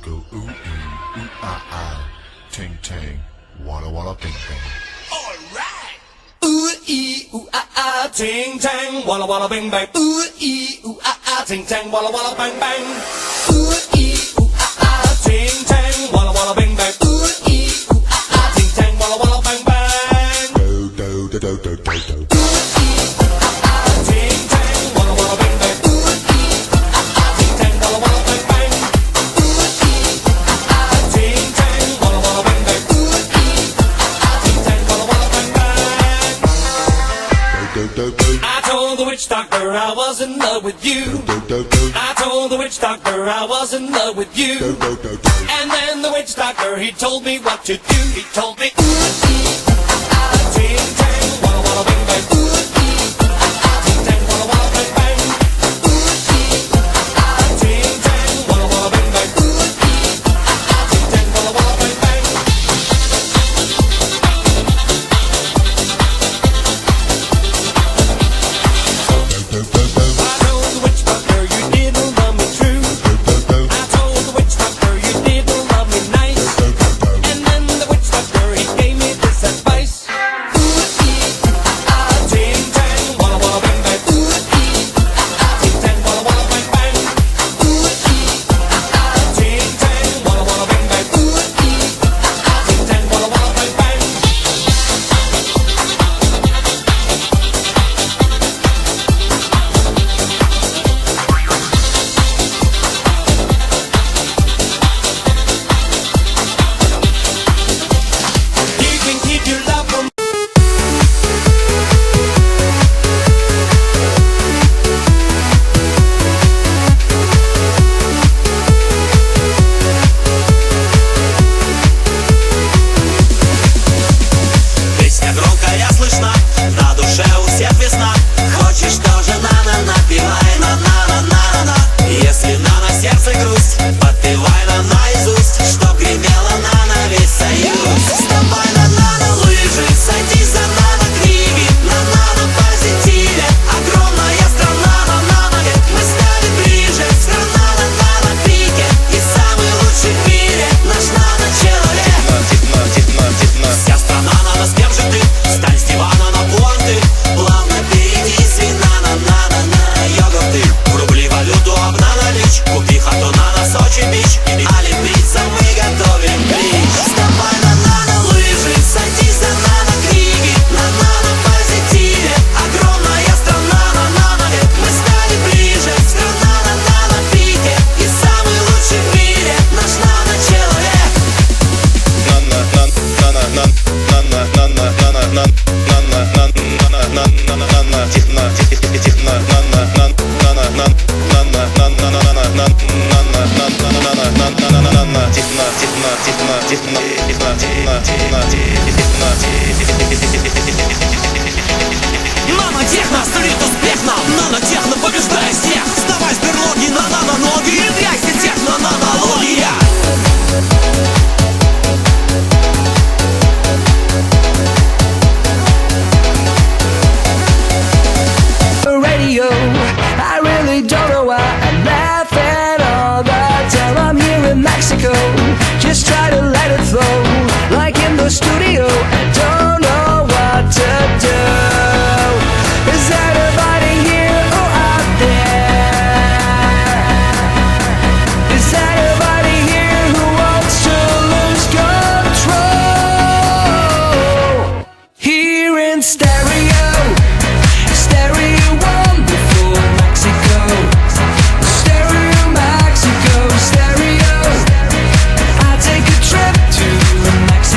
go ooh ah ah, ting ting, walla walla bing bing. Alright! Ooh ooh ah ah, ting tang, walla walla bing bang. Ooh ooh ah ah, ting tang, walla walla bang bang. Ooh ooh ah ah, ting tang, walla walla bing bang. Ooh ooh ah ah, ting tang, walla walla bang bang. Do do do do do do do. I told the witch doctor I was in love with you. I told the witch doctor I was in love with you. And then the witch doctor, he told me what to do. He told me, ooh, ting, tang, walla, walla, bing, bang.